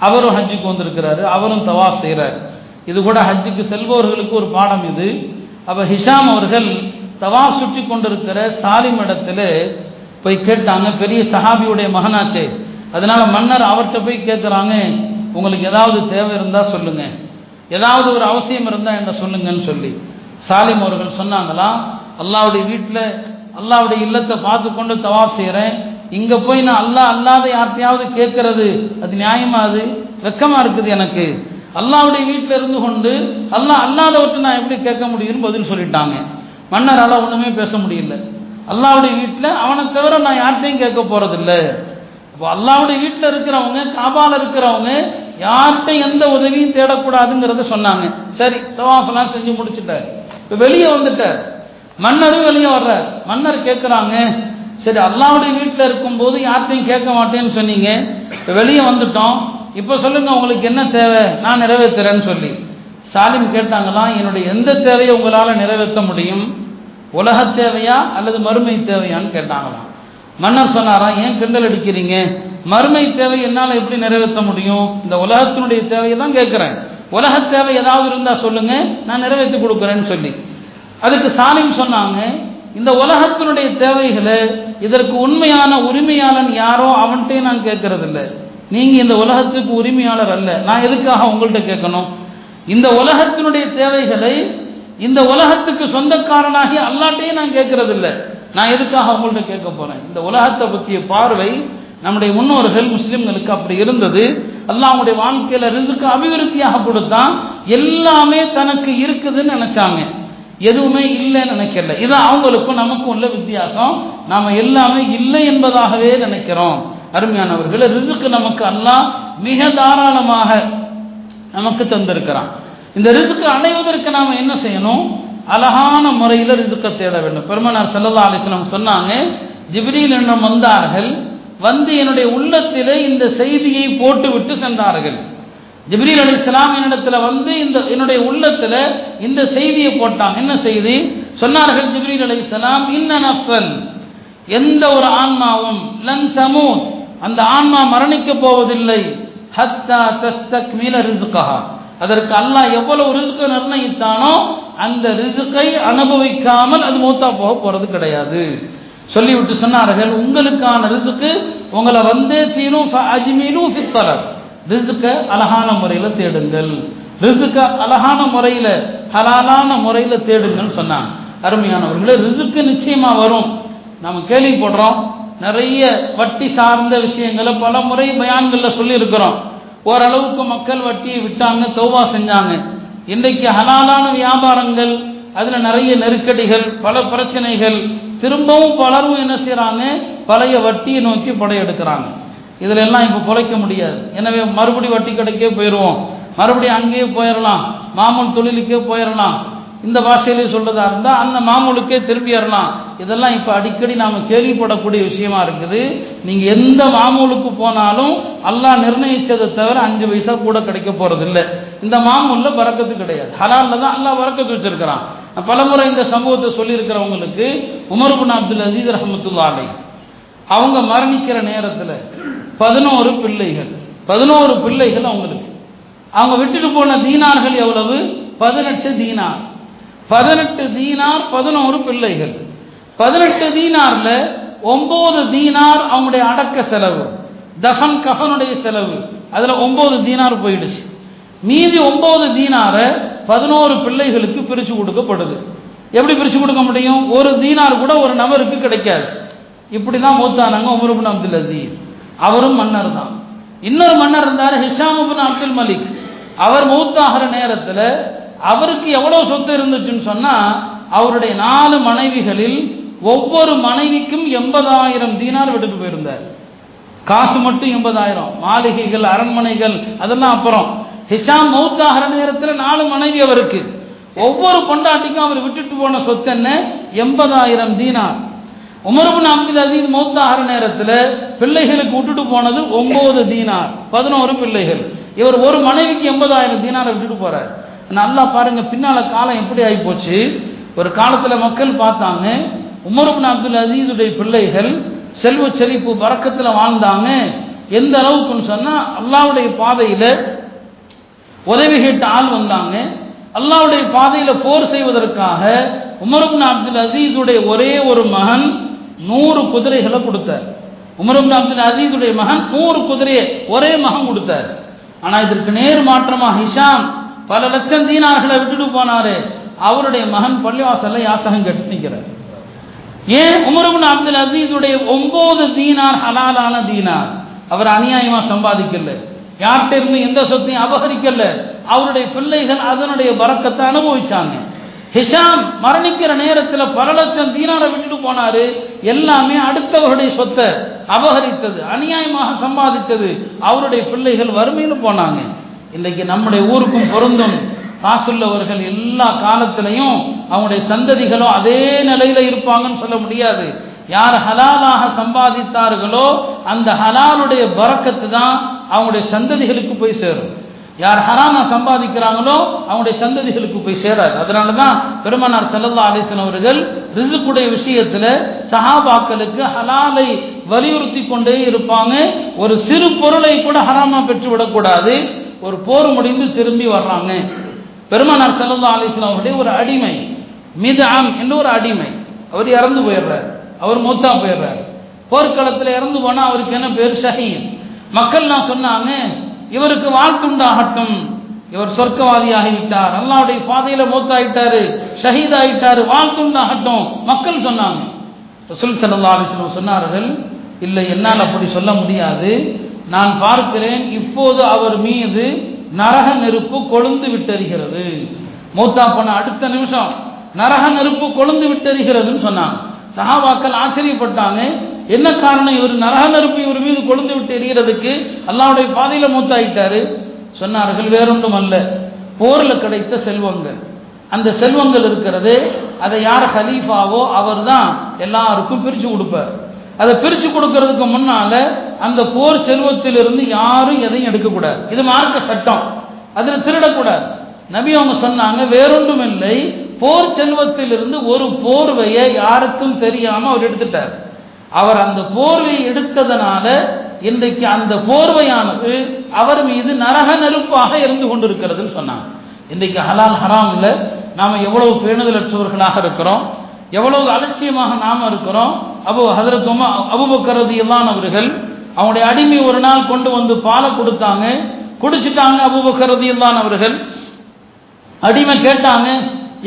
S1: அவரும் ஹஜ்ஜுக்கு வந்திருக்கிறாரு. அவரும் தவாஃப் செய்கிறார். இது கூட ஹஜ்ஜுக்கு செல்பவர்களுக்கு ஒரு பாடம் இது. அப்போ ஹிஷாம் அவர்கள் தவாஃப் சுற்றி கொண்டிருக்கிற சாலிம் இடத்துல போய் கேட்டாங்க. பெரிய சஹாபியுடைய மகனாச்சே, அதனால மன்னர் அவர்கிட்ட போய் கேட்குறாங்க, உங்களுக்கு ஏதாவது தேவை இருந்தால் சொல்லுங்க, ஏதாவது ஒரு அவசியம் இருந்தால் என்ன சொல்லுங்கன்னு சொல்லி. சாலிம் அவர்கள் சொன்னாங்களாம், அல்லாவுடைய வீட்டில் அல்லாவுடைய இல்லத்தை பார்த்து கொண்டு தவாஃப் செய்கிறேன், இங்கே போய் நான் அல்லாத யார்த்தையாவது கேட்கறது அது நியாயமா? அது வெக்கமா இருக்குது எனக்கு. அல்லாவுடைய வீட்டில் இருந்து கொண்டு அல்லாதவற்றை நான் எப்படி கேட்க முடியும்னு பதில் சொல்லிட்டாங்க. மன்னரால் ஒன்றுமே பேச முடியல. அல்லாவுடைய வீட்டில் அவனை தவிர நான் யார்கிட்டையும் கேட்க போறதில்லை. இப்போ அல்லாவுடைய வீட்டில் இருக்கிறவங்க, காபால இருக்கிறவங்க யார்கிட்ட எந்த உதவியும் தேடக்கூடாதுங்கிறத சொன்னாங்க. சரி, தவாஃபெல்லாம் செஞ்சு முடிச்சுட்டார். இப்போ வெளியே வந்துட்டார். மன்னரும் வெளியே வர்றார். மன்னர் கேட்குறாங்க, சரி அல்லாவுடைய வீட்டில் இருக்கும்போது யார்கிட்டையும் கேட்க மாட்டேன்னு சொன்னீங்க, இப்போ வெளியே வந்துட்டோம், இப்போ சொல்லுங்க உங்களுக்கு என்ன தேவை, நான் நிறைவேற்றுறேன்னு சொல்லி. சாலிம் கேட்டாங்களாம், என்னுடைய எந்த தேவையை உங்களால் நிறைவேற்ற முடியும், உலக தேவையா அல்லது மறுமை தேவையான்னு கேட்டாங்களாம். மன்னர் சொன்னாராம், ஏன் கிண்டல் அடிக்கிறீங்க, மறுமை தேவை என்னால் எப்படி நிறைவேற்ற முடியும், இந்த உலகத்தினுடைய தேவையை தான் கேட்குறேன், உலக தேவை ஏதாவது இருந்தால் சொல்லுங்க, நான் நிறைவேற்றி கொடுக்குறேன்னு சொல்லி. அதுக்கு சாலிம் சொன்னாங்க, இந்த உலகத்தினுடைய தேவைகளை இதற்கு உண்மையான உரிமையாளன் யாரோ அவன்கிட்டே நான் கேட்கறது இல்லை. நீங்க இந்த உலகத்துக்கு உரிமையாளர் அல்ல, நான் எதுக்காக உங்கள்கிட்ட கேட்கணும்? இந்த உலகத்தினுடைய தேவைகளை இந்த உலகத்துக்கு சொந்தக்காரனாகி அல்லாட்டையே நான் கேட்கறது இல்லை, நான் எதுக்காக உங்கள்கிட்ட கேட்க போறேன்? இந்த உலகத்தை பற்றிய பார்வை நம்முடைய முன்னோர்கள் முஸ்லிம்களுக்கு அப்படி இருந்தது. அல்லாஹ்வுடைய வாழ்க்கையில ரிஸ்க் அபிவிருத்தியாக கொடுத்தான். எல்லாமே தனக்கு இருக்குதுன்னு நினைச்சாங்க, எதுவுமே இல்லைன்னு நினைக்கல. இதான் அவங்களுக்கும் நமக்கும் உள்ள வித்தியாசம். நாம எல்லாமே இல்லை என்பதாகவே நினைக்கிறோம். அருமையானவர்களே, ரிஸ்க் நமக்கு அல்லாஹ் மிக தாராளமாக நமக்கு தந்திருக்கிறான். இந்த ரிஸ்க் அடைவதற்கு நாம என்ன செய்யணும்? அழகான முறையில் ரிஸ்கை தேட வேண்டும். பெருமானார் ஸல்லல்லாஹு அலைஹி வஸல்லம் சொன்னாங்க, ஜிப்ரீல் என்னும் வந்தார்கள், வந்து என்னுடைய உள்ளத்திலே இந்த செய்தியை போட்டு விட்டு சென்றார்கள். ஜிப்ரீல் அலைஹிஸ்ஸலாம் என்னிடத்துல வந்து என்னுடைய உள்ளத்துல இந்த செய்தியை போட்டாங்க. என்ன செய்தி சொன்னார்கள் ஜிப்ரீல் அலைஹிஸ்ஸலாம்? இன்ன நஃப்ஸன், எந்த ஒரு ஆன்மாவும், லன் தமூத், அந்த ஆன்மா மரணிக்க போவதில்லை, ஹத்தா தஸ்தக்மில ரிஸ்கஹா, அதற்கு அல்லாஹ் எவ்வளவு ரிஸ்க் நிர்ணயித்தானோ அந்த ரிஸ்கை அனுபவிக்காமல் அது மூத்தா போக போறது கிடையாது. சொல்லிவிட்டு சொன்னார்கள், உங்களுக்கான ரிஸ்க்கு உங்களை வந்தே தீரும், ஃபஅஜ்மிலு ஃபித்தலப், ரிஸ்கை அழகான முறையில் தேடுங்கள், ரிஸ்கை அழகான முறையில் ஹலாலான முறையில் தேடுங்கள் சொன்னாங்க. அருமையானவர்களே, ரிஸ்க்கு நிச்சயமா வரும். நம்ம கேள்விப்படுறோம், நிறைய வட்டி சார்ந்த விஷயங்களை பல முறை பயான்களில் சொல்லி இருக்கிறோம். ஓரளவுக்கு மக்கள் வட்டியை விட்டாங்க, தௌபா செஞ்சாங்க. இன்றைக்கு ஹலாலான வியாபாரங்கள், அதில் நிறைய நெருக்கடிகள், பல பிரச்சனைகள், திரும்பவும் பலரும் என்ன செய்யறாங்க, பழைய வட்டியை நோக்கி படையெடுக்கிறாங்க. இதுல எல்லாம் இப்ப பொழைக்க முடியாது. எனவே மறுபடியும் வட்டி கடைக்கே போயிடுவோம், மறுபடியும் அங்கேயே போயிடலாம், மாமூல் தொழிலுக்கே போயிடலாம், இந்த பாஷையிலே சொல்றதா இருந்தா அந்த மாமூலுக்கே திரும்பிடலாம். இதெல்லாம் இப்ப அடிக்கடி நாம கேள்விப்படக்கூடிய விஷயமா இருக்குது. நீங்க எந்த மாமூலுக்கு போனாலும் அல்லாஹ் நிர்ணயிச்சதை தவிர 5 பைசா கூட கிடைக்க போறது இல்லை. இந்த மாமூல்ல பரக்கத்து கிடையாது, ஹலால்ல தான் அல்லாஹ் பரக்கத்து வச்சிருக்கிறான். பலமுறை இந்த சம்பவத்தை சொல்லி இருக்கிறவங்களுக்கு, உமர் இப்னு அப்துல் அசீஸ் ரஹ்மத்துல்லாஹி அலைஹி அவங்க மரணிக்கிற நேரத்தில் 11 பிள்ளைகள் அவங்களுக்கு. அவங்க விட்டுட்டு போன தீனார்கள் எவ்வளவு? 18 தீனார். 18 தீனார், 11 பிள்ளைகள். 18 தீனார்ல 9 தீனார் அவங்களுடைய அடக்க செலவு, தஃபன் கஃபனுடைய செலவு, அதுல 9 தீனார் போயிடுச்சு. மீதி 9 தீனார 11 பிள்ளைகளுக்கு பிரிச்சு கொடுக்கப்படுது. எப்படி பிரிச்சு கொடுக்க முடியும்? ஒரு தீனார் கூட ஒரு நபருக்கு கிடைக்காது. இப்படிதான் மூத்தானாங்க உமர் இப்னு அப்துல் அசீஸ். அவரும் மன்னர் தான். இன்னொரு மன்னர் இருந்தார், ஹிஷாம் இப்னு அப்துல் மலிக். அவர் மூத்தாகிற நேரத்தில் அவருக்கு எவ்வளவு சொத்து இருந்துச்சுன்னு சொன்னா, அவருடைய 4 மனைவிகளில் ஒவ்வொரு மனைவிக்கும் 80,000 தீனார் விட்டுட்டு போயிருந்தார். காசு மட்டும் 80,000, மாளிகைகள் அரண்மனைகள் அதெல்லாம் அப்புறம். ஹிஷாம் மௌத்தாகிற நேரத்தில் 4 மனைவி அவருக்கு. ஒவ்வொரு பொண்டாட்டிக்கும் அவர் விட்டுட்டு போன சொத்து என்ன? 80,000 தீனார். உமர் இப்னு அப்துல் அசீஸ் மௌத்தாகிற நேரத்தில் பிள்ளைகளுக்கு விட்டுட்டு போனது 9 தீனார், 11 பிள்ளைகள். இவர் ஒரு மனைவிக்கு 80,000 தீனாரை விட்டுட்டு போறார். நல்லா பாருங்க, பின்னால காலம் எப்படி ஆகி போச்சு. ஒரு காலத்துல மக்கள் பார்த்தாங்க, உமர் இப்னு அப்துல் அசீஸுடைய பிள்ளைகள் செல்வ செழிப்பு பரக்கத்துல வாழ்ந்தாங்க. எந்த அளவுக்குன்னு சொன்னா, அல்லாஹ்வுடைய பாதையில உதவி கேட்ட ஆள் வந்தாங்க. அல்லாஹ்வுடைய பாதையில போர் செய்வதற்காக உமர் இப்னு அப்துல் அசீஸுடைய ஒரே ஒரு மகன் 100 குதிரைகளை கொடுத்தார். உமர் இப்னு அப்துல் அசீஸுடைய மகன் 100 குதிரையை ஒரே மகன் கொடுத்தார். ஆனா இதற்கு நேர் மாற்றமா ஹிஷாம் பல லட்சம் தீனார்களை விட்டுட்டு போனாரு. அவருடைய மகன் பள்ளிவாசல்ல யாசகம் கேட்டு நிற்கிறார். ஏன்? உமர் இப்னு அப்துல் அசீஸுடைய 9 தீனார் ஹலாலான தீனார். அவர் அநியாயமா சம்பாதிக்கல, யார்கிட்ட இருந்து எந்த சொத்தையும் அபகரிக்கல. அவருடைய பிள்ளைகள் அதனுடைய பரக்கத்தை அனுபவிச்சாங்க. ஹிஷாம் மரணிக்கிற நேரத்தில் பல லட்சம் தீனாரை விட்டுட்டு போனாரு. எல்லாமே அடுத்தவருடைய சொத்தை அபகரித்தது, அநியாயமாக சம்பாதித்தது. அவருடைய பிள்ளைகள் வறுமையில் போனாங்க. இன்னைக்கு நம்முடைய ஊருக்கும் பொருந்தும். காசுள்ளவர்கள் எல்லா காலத்திலையும் அவங்களுடைய சந்ததிகளும் அதே நிலையில இருப்பாங்கன்னு சொல்ல முடியாது. யார் ஹலாலாக சம்பாதித்தார்களோ அந்த ஹலாலுடைய பரக்கத்து தான் அவங்களுடைய சந்ததிகளுக்கு போய் சேரும். யார் ஹராமா சம்பாதிக்கிறாங்களோ அவங்களுடைய சந்ததிகளுக்கு போய் சேராது. அதனாலதான் பெருமானார் ஸல்லல்லாஹு அலைஹி வஸல்லம் அவர்கள் ரிஸ்குடைய விஷயத்துல சஹாபாக்களுக்கு ஹலாலை வலியுறுத்தி கொண்டே இருப்பாங்க. ஒரு சிறு பொருளை கூட ஹராமா பெற்று விடக்கூடாது. ஒரு போர் முடிந்து திரும்பி வர்றாங்க. பெருமானார் ஸல்லல்லாஹு அலைஹி வஸல்லம் அவருடைய ஒரு அடிமை மித்ஆம் என்ற ஒரு அடிமை, அவர் இறந்து போயிடுறார். அவர் மௌத்தா போயிடுறார். போர்க்களத்தில் இறந்து போனா அவருக்கு என்ன பேர்? ஷஹீத். மக்கள்லாம் சொன்னாங்க, இவருக்கு வாழ்த்துண்டாகட்டும், இவர் சொர்க்கவாதியாகிவிட்டார், அல்லாஹ்வுடைய பாதையில மௌத்தாயிட்டாரு, ஷஹீத் ஆயிட்டாரு, வாழ்த்துண்டாகட்டும் மக்கள் சொன்னாங்க. ரசூல் ஸல்லல்லாஹு அலைஹி வஸல்லம் சொன்னார்கள், இல்லை, என்னால் அப்படி சொல்ல முடியாது. நான் பார்க்கிறேன், இப்போது அவர் மீது நரக நெருப்பு கொழுந்து விட்டெறிகிறது. மௌத்தா போன அடுத்த நிமிஷம் நரக நெருப்பு கொழுந்து விட்டெறிகிறதுன்னு சொன்னாங்க. சஹாபாக்கள் ஆச்சரியப்பட்டாங்க, என்ன காரணம்? இவர் நரக நெருப்பு இவர் மீது கொழுந்து விட்டு எறிகிறதுக்கு? அல்லாஹ்வுடைய பாதையில மூத்தாயிட்டாரு. சொன்னார்கள், வேறொன்றும் அல்ல, போர்ல கிடைத்த செல்வங்கள். அந்த செல்வங்கள் இருக்கிறது, அதை யார் ஹலீஃபாவோ அவர் தான் எல்லாருக்கும் பிரிச்சு கொடுப்பார். அதை பிரிச்சு கொடுக்கறதுக்கு முன்னால அந்த போர் செல்வத்திலிருந்து யாரும் எதையும் எடுக்கக்கூடாது. இது மார்க்க சட்டம், அதில் திருடக்கூடாது. நபி அவங்க சொன்னாங்க, வேறொன்றும் இல்லை, போர் செல்வத்திலிருந்து ஒரு போர்வையை யாருக்கும் தெரியாம அவர் எடுத்துட்டார். அவர் அந்த போர்வையை எடுத்ததனால இன்றைக்கு அந்த போர்வையானது அவர் மீது நரக நெருப்பாக இருந்து கொண்டிருக்கிறதுன்னு சொன்னாங்க. இன்றைக்கு ஹலால் ஹராம் இல்லை, நாம எவ்வளவு பேணுதலற்றவர்களாக இருக்கிறோம், எவ்வளவு அலட்சியமாக நாம இருக்கிறோம். ஹஜ்ரத் அபூபக்கர் ரலியல்லாஹு அன்ஹு அவர்கள் அவங்களுடைய அடிமை ஒரு நாள் கொண்டு வந்து பாலை கொடுத்தாங்க, குடிச்சிட்டாங்க. அபூபக்கர் ரலியல்லாஹு அன்ஹு அவர்கள் அடிமை கேட்டாங்க,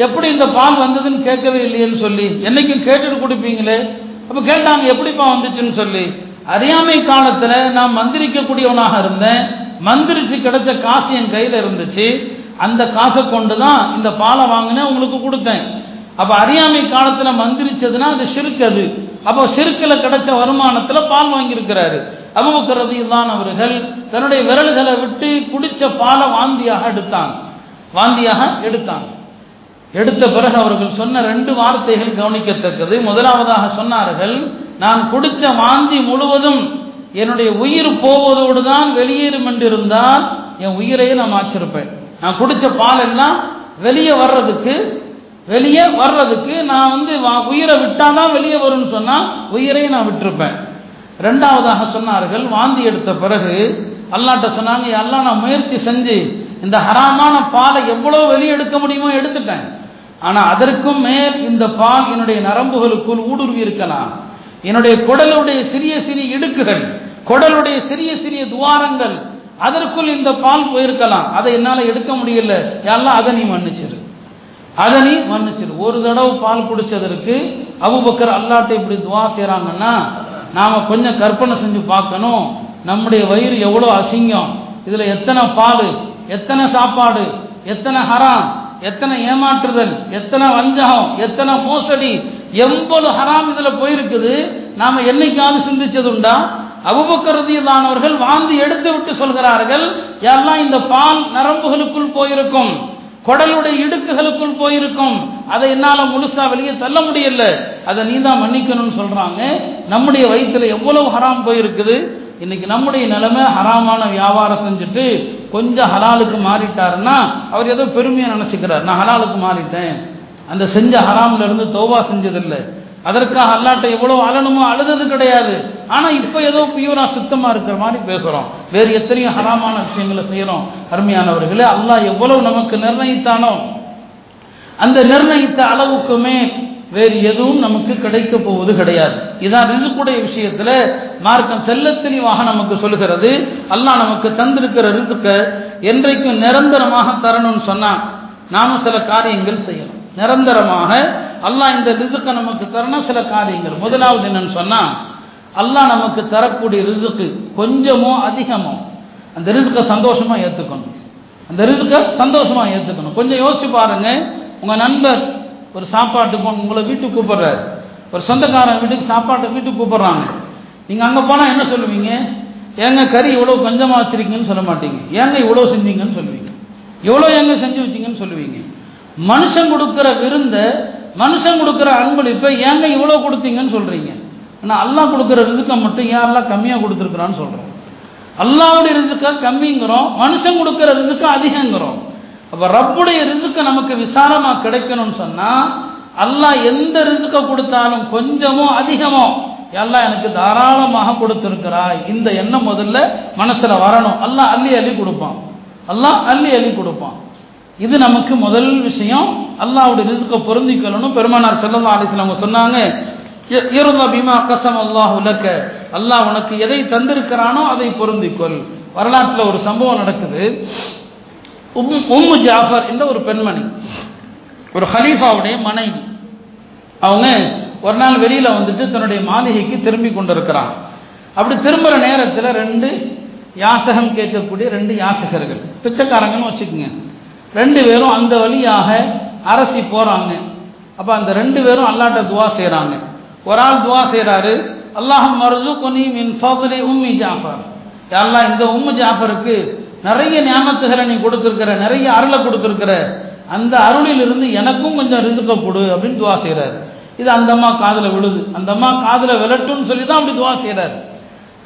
S1: எப்படி இந்த பால் வந்ததுன்னு கேட்கவே இல்லையேன்னு சொல்லி, என்னைக்கும் கேட்டுட்டு குடிப்பீங்களே, அப்ப கேட்டாங்க எப்படிப்பா வந்துச்சுன்னு சொல்லி. அறியாமை காலத்துல நான் மந்திரிக்கக்கூடியவனாக இருந்தேன், மந்திரிச்சு கிடைச்ச காசு என் கையில இருந்துச்சு, அந்த காசை கொண்டுதான் இந்த பாலை வாங்கினேன், உங்களுக்கு கொடுத்தேன். அப்ப அறியாமை காலத்துல மந்திரிச்சதுன்னா அது ஷிர்க். அது அப்போ ஷிர்க்ல கிடைச்ச வருமானத்துல பால் வாங்கியிருக்கிறாரு. அபூபக்கர் ரலியல்லாஹு அன்ஹு அவர்கள் தன்னுடைய விரல்களை விட்டு குடிச்ச பாலை வாந்தியாக எடுத்தாங்க. எடுத்த பிறகு அவர்கள் சொன்ன 2 வார்த்தைகள் கவனிக்கத்தக்கது. முதலாவதாக சொன்னார்கள், நான் குடிச்ச வாந்தி முழுவதும் என்னுடைய உயிர் போவதோடு தான் வெளியேறும் என்று இருந்தால் என் உயிரையே நான் மாற்றிருப்பேன். நான் குடிச்ச பால் எல்லாம் வெளியே வர்றதுக்கு நான் உயிரை விட்டாதான் வெளியே வரும்னு சொன்னா உயிரை நான் விட்டிருப்பேன். 2வதாக சொன்னார்கள், வாந்தி எடுத்த பிறகு அல்லாஹ்ட்ட சொன்னாங்க, அல்லாஹ் நான் முயற்சி செஞ்சு இந்த ஹராமான பாலை எவ்வளவு வெளியே எடுக்க முடியுமோ எடுத்துட்டேன். ஆனா அதற்கும் மேல் இந்த பால் என்னுடைய நரம்புகளுக்குள் ஊடுருவி இருக்கலாம். என்னுடைய குடலுடைய சிறிய சிறிய இடுக்குகள், குடலுடைய சிறிய சிறிய துவாரங்கள், அதற்குள் இந்த பால் போயிருக்கலாம். அதை என்னால எடுக்க முடியல, அல்லாஹ் அதை நீ மன்னிச்சிரு. ஒரு தடவை பால் குடிச்சதற்கு அபூபக்கர் அல்லாஹ்ட்ட இப்படி துவா செய்றாங்கன்னா, நாம கொஞ்சம் கற்பனை செஞ்சு பார்க்கணும், நம்முடைய வயிறு எவ்வளவு அசிங்கம், இதுல எத்தனை பால், எத்தனை சாப்பாடு, எத்தனை ஹராம், எத்தனை ஏமாற்றுதல், எத்தனை வஞ்சகம், எத்தனை மோசடி, எவ்வளவு ஹராம் இதுல போயிருக்குது. நாம என்னைக்காவது சிந்திச்சதுண்டா? அபூபக்கர் ரலியல்லாஹு அன்ஹு அவர்கள் வாந்தி எடுத்து விட்டு சொல்கிறார்கள், யா அல்லாஹ் இந்த பால் நரம்புகளுக்குள் போயிருக்கும், குடலுடைய இடுக்குகளுக்குள் போயிருக்கும், அதை என்னால முழுசா வெளியே தள்ள முடியல, அதை நீ தான் மன்னிக்கணும்னு சொல்றாங்க. நம்முடைய வயிற்றுல எவ்வளவு ஹராம் போயிருக்குது, இன்னைக்கு நம்முடைய நிலைமை ஹராமான வியாபாரம் செஞ்சுட்டு கொஞ்சம் ஹலாலுக்கு மாறிட்டாருன்னா அவர் ஏதோ பெருமையாக நினச்சிக்கிறார், நான் ஹலாலுக்கு மாறிட்டேன், அந்த செஞ்ச ஹராமில் இருந்து தௌபா செஞ்சதில்லை, அதற்காக அல்லாட்ட எவ்வளோ அழணுமோ அழுதது கிடையாது, ஆனால் இப்போ ஏதோ பியூரா சுத்தமாக இருக்கிற மாதிரி பேசுகிறோம், வேறு எத்தனையோ ஹராமான விஷயங்களை செய்கிறோம். அருமையானவர்களே, அல்லாஹ் எவ்வளவு நமக்கு நிர்ணயித்தானோ அந்த நிர்ணயித்த அளவுக்குமே வேறு எதுவும் நமக்கு கிடைக்க போவது கிடையாது. இதான் ரிசுக்குடைய விஷயத்துல மார்க்கம் தெள்ளத் தெளிவாக நமக்கு சொல்லுகிறது. அல்லாஹ் நமக்கு தந்திருக்கிற ரிசுக்கை என்றைக்கும் நிரந்தரமாக தரணும்னு சொன்னா நாமும் சில காரியங்கள் செய்யணும். நிரந்தரமாக அல்லாஹ் இந்த ரிசுக்கை நமக்கு தரணும் சில காரியங்கள். முதலாவது என்னன்னு சொன்னா, அல்லாஹ் நமக்கு தரக்கூடிய ரிசுக்கு கொஞ்சமோ அதிகமோ அந்த ரிசுக்கை சந்தோஷமா ஏற்றுக்கணும். அந்த ரிசுக்கை சந்தோஷமா ஏற்றுக்கணும். கொஞ்சம் யோசிச்சு பாருங்க, உங்க நண்பர் ஒரு சாப்பாட்டுக்கு உங்களை வீட்டுக்கு கூப்பிடுறாரு, ஒரு சொந்தக்காரன் வீட்டுக்கு வீட்டுக்கு கூப்பிடுறாங்க. நீங்க அங்க போனா என்ன சொல்லுவீங்க? ஏங்க கறி இவ்வளவு கொஞ்சமா வச்சிருக்கீங்கன்னு சொல்ல மாட்டீங்க, ஏங்க இவ்வளவு செஞ்சீங்கன்னு சொல்லுவீங்க, எவ்வளவு ஏங்க செஞ்சு வச்சீங்கன்னு சொல்லுவீங்க. மனுஷன் கொடுக்கிற விருந்த, மனுஷன் கொடுக்கிற அன்பளிப்பை ஏங்க இவ்வளவு கொடுத்தீங்கன்னு சொல்றீங்க. ஆனா அல்லாஹ் கொடுக்கிற ரிசுக்கை மட்டும் ஏன் அல்லாஹ் கம்மியா கொடுத்துருக்கிறான்னு சொல்றோம். அல்லாஹ்வுடைய ரிசுக்கை கம்மிங்கிறோம், மனுஷன் கொடுக்கிற ரிசுக்கை அதிகங்கிறோம். அப்ப ரப்புடைய ரிசுக்கை நமக்கு விசாலமா கிடைக்கணும்னு சொன்னா அல்லாஹ் எந்த ரிசுக்கை கொடுத்தாலும் கொஞ்சமோ அதிகமோ அல்லாஹ் எனக்கு தாராளமாக கொடுத்திருக்கிறாய், இந்த எண்ணம் முதல்ல மனசுல வரணும். அல்லாஹ் அள்ளி அள்ளி கொடுப்பான், அல்லாஹ் அள்ளி அள்ளி கொடுப்பான். இது நமக்கு முதல் விஷயம். அல்லாஹ்வுடைய ரிசுக்கை பொருந்திக்கொள்ளணும். பெருமானார் ஸல்லல்லாஹு அலைஹி வஸல்லம் சொன்னாங்க, இர்தா பிமா கஸம அல்லாஹு லக, அல்லாஹ் உனக்கு எதை தந்திருக்கிறானோ அதை பொருந்திக்கொள். வரலாற்றில் ஒரு சம்பவம் நடக்குது. உம்மு ஜாஃபர் என்ற ஒரு பெண்மணி, ஒரு ஹலீஃபாவுடைய மனைவி. அவங்க ஒரு நாள் வெளியில வந்துட்டு தன்னுடைய மாளிகைக்கு திரும்பி கொண்டிருக்கிறாங்க. அப்படி திரும்புற நேரத்தில் ரெண்டு யாசகம் கேட்கக்கூடிய ரெண்டு யாசகர்கள், பிச்சைக்காரங்கன்னு வச்சுக்கோங்க, ரெண்டு பேரும் அந்த வழியாக அரசி போறாங்க. அப்ப அந்த ரெண்டு பேரும் அல்லாஹ்ட்ட துவா செய்யறாங்க. ஒரு ஆள் துவா செய்யறாரு, அல்லாஹும் மர்சுக்னி மின் ஃபத்லி உம்மி ஜாஃபர், யா அல்லாஹ் இந்த உம்மு ஜாஃபருக்கு நிறைய நியாமத்துகளை நீ கொடுத்திருக்கிற, நிறைய அருளை கொடுத்திருக்கிற, அந்த அருளில் இருந்து எனக்கும் கொஞ்சம் ரிசுக்கை கொடு அப்படின்னு துவா செய்யறாரு. இது அந்த அம்மா காதுல விழுது, அந்த அம்மா காதுல விழட்டும்னு சொல்லி தான் அப்படி துவா செய்யறாரு.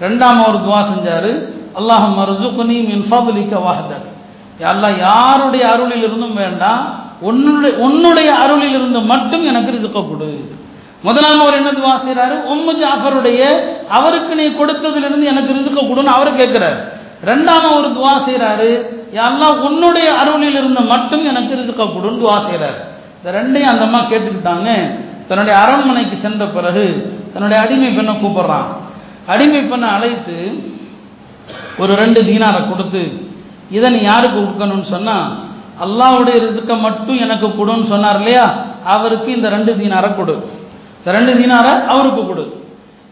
S1: ரெண்டாம் ஒரு துவா செஞ்சாரு, அல்லாஹும் மர்சுக்னி மின் ஃபத்லிக வஹ்தக், யா அல்லாஹ் யாருடைய அருளில் இருந்தும் வேண்டாம், உன்னுடைய அருளில் இருந்து மட்டும் எனக்கு ரிசுக்கை கொடு. முதலாம் அவர் என்ன துவா செய்யறாரு? உம்மு ஜாஃபருடைய அவருக்கு நீ கொடுத்ததிலிருந்து எனக்கு ரிசுக்கை கொடுன்னு அவர் கேட்கிறாரு. ரெண்டாம் ஒரு துவா செய்யறாரு, யா அல்லாஹ் உன்னுடைய அருளில் இருந்து மட்டும் எனக்கு ரிசுக்கை கொடுன்னு துவா செய்யறாரு. இந்த ரெண்டையும் அந்த அம்மா கேட்டுக்கிட்டாங்க. தன்னுடைய அரண்மனைக்கு சென்ற பிறகு தன்னுடைய அடிமை பெண்ணை கூப்பிடுறான். அடிமை பெண்ணை அழைத்து ஒரு 2 தீனாரை கொடுத்து, இதை நீ யாருக்கு கொடுக்கணும்னு சொன்னா, அல்லாஹ்வுடைய ரிசுக்கை மட்டும் எனக்கு கொடுன்னு சொன்னார் இல்லையா, அவருக்கு இந்த 2 தீனாரை கொடு, இந்த 2 தீனாரை அவருக்கு கொடு.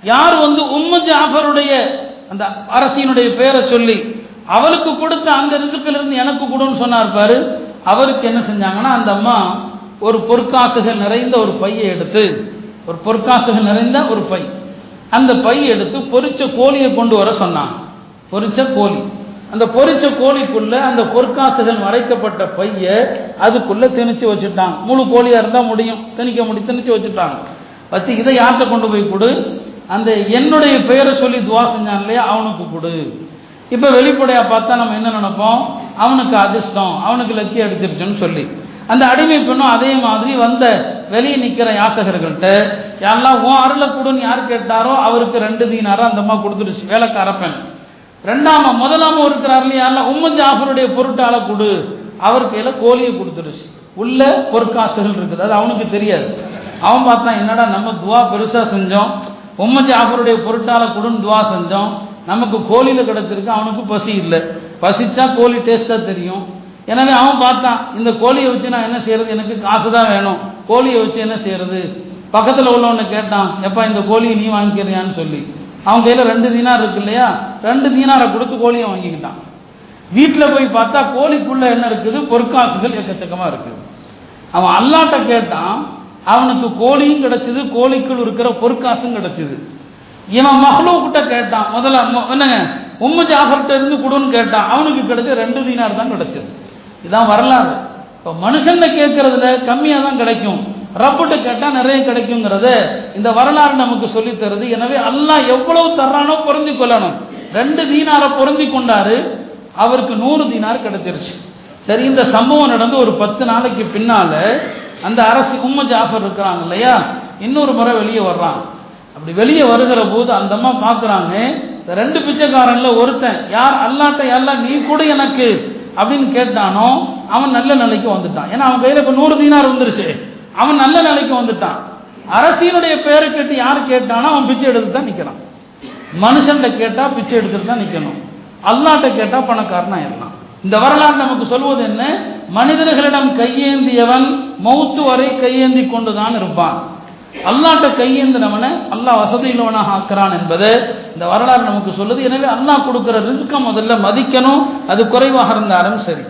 S1: யார் உம்மு ஜாஃபருடைய அந்த அரசியினுடைய பெயரை சொல்லி அவளுக்கு கொடுத்த அந்த ரிசுக்கில் இருந்து எனக்கு கொடுன்னு சொன்னார் பாரு, அவருக்கு என்ன செஞ்சாங்கன்னா, அந்த அம்மா ஒரு பொற்காசுகள் நிறைந்த ஒரு பையை எடுத்து, ஒரு பொற்காசுகள் நிறைந்த ஒரு பை, அந்த பை எடுத்து பொரிச்ச கோழியை கொண்டு வர சொன்னான். பொரிச்ச கோழி, அந்த பொரிச்ச கோழிக்குள்ள அந்த பொற்காசுகள் மறைக்கப்பட்ட பைய அதுக்குள்ள திணிச்சு வச்சுட்டாங்க. முழு கோழியா இருந்தா முடியும், திணிச்சு வச்சுட்டாங்க. வச்சு இதை யார்கிட்ட கொண்டு போய் கொடு, அந்த என்னுடைய பெயரை சொல்லி துவா செஞ்சான் இல்லையா அவனுக்கு கொடு. இப்ப வெளிப்படையா பார்த்தா நம்ம என்ன நினைப்போம், அவனுக்கு அதிர்ஷ்டம், அவனுக்கு லக்கி அடிச்சிருச்சுன்னு சொல்லி. அந்த அடிமை பெண்ணும் அதே மாதிரி வந்த வெளியே நிக்கிற யாசகர்கள்ட்ட, யாரெல்லாம் உன் அருளை கொடுன்னு யார் கேட்டாரோ அவருக்கு 2 தீனாரோ அந்த அம்மா கொடுத்துருச்சு, வேலைக்கார பெண். முதலாம இருக்கிறார் இல்லையா, உம்மு ஜாஃபருடைய பொருட்டால கொடு, அவர் கையில கோழியை கொடுத்துருச்சு, உள்ள பொற்காசுகள் இருக்குது, அது அவனுக்கு தெரியாது. அவன் பார்த்தான், என்னடா நம்ம துவா பெருசா செஞ்சோம், உம்மு ஜாஃபருடைய பொருட்டால கொடுன்னு துவா செஞ்சோம், நமக்கு கோழியில கிடைச்சிருக்கு, அவனுக்கு பசி இல்லை, பசிச்சா கோழி டேஸ்டா தெரியும். எனவே அவன் பார்த்தான், இந்த கோழியை வச்சு நான் என்ன செய்யறது, எனக்கு காசு தான் வேணும், கோழியை வச்சு என்ன செய்யறது. பக்கத்தில் உள்ளவனை கேட்டான், எப்பா இந்த கோழியை நீ வாங்கிக்கிறியான்னு சொல்லி. அவன் கையில 2 தீனார் இருக்கு இல்லையா, 2 தீனாரை கொடுத்து கோழியை வாங்கிக்கிட்டான். வீட்டில் போய் பார்த்தா கோழிக்குள்ள என்ன இருக்குது, பொற்காசுகள் எக்கச்சக்கமா இருக்குது. அவன் அல்லாட்ட கேட்டான், அவனுக்கு கோழியும் கிடைச்சது, கோழிக்குள் இருக்கிற பொற்காசும் கிடைச்சது. இவன் மஹ்லூக்கிட்ட கேட்டான், முதல்ல என்னங்க உம்மு ஜாஃபர்கிட்ட இருந்து கொடுன்னு கேட்டான், அவனுக்கு கிடைச்ச 2 தீனார் தான் கிடைச்சது. இதான் வரலாறு. இப்போ மனுஷன் கேட்கறதுல கம்மியா தான் கிடைக்கும், ரப்பிட்ட கேட்டா நிறைய கிடைக்குங்கிறத இந்த வரலாறு நமக்கு சொல்லி தருது. எனவே அல்லாஹ் எவ்வளவு தர்றானோ பொருந்தி கொள்ளணும். 2 தீனாரை பொருந்தி கொண்டாரு, அவருக்கு 100 தீனார் கிடைச்சிருச்சு. சரி, இந்த சம்பவம் நடந்து ஒரு 10 நாளைக்கு பின்னால அந்த அரசு உம்மு ஜாஃபர் இருக்கிறாங்க இல்லையா, இன்னொரு முறை வெளியே வர்றாங்க. அப்படி வெளியே வருகிற போது அந்த அம்மா பார்க்குறாங்க, 2 பிச்சைக்காரன்ல ஒருத்தன் யார் அல்லாட்ட எல்லாம் நீ கூட எனக்கு அப்படின்னு கேட்டானோ அவன் நல்ல நிலைக்கு வந்துட்டான். ஏன்னா அவன் கையில் இப்போ 100 தீனார் வந்துருச்சு, அவன் நல்ல நிலைக்கு வந்துட்டான். அரசியனுடைய பெயரை கேட்டு யார் கேட்டானோ அவன் பிச்சை எடுத்து தான் நிற்கிறான். மனுஷன்கிட்ட கேட்டா பிச்சை எடுத்துட்டு தான் நிற்கணும், அல்லாட்ட கேட்டா பணக்காரனா இருக்கலாம். இந்த வரலாறு நமக்கு சொல்வது என்ன? மனிதர்களிடம் கையேந்தியவன் மௌத்து வரை கையேந்தி கொண்டுதான் இருப்பான். அல்லாட்ட கையேந்தினவனை அல்லாஹ் வசதியில்லவனாக ஆக்குறான் என்பது இந்த வரலாறு நமக்கு சொல்லுது. எனவே அல்லாஹ் கொடுக்கிற ரிஸ்கை முதல்ல மதிக்கணும், அது குறைவாக இருந்தாலும் சரி.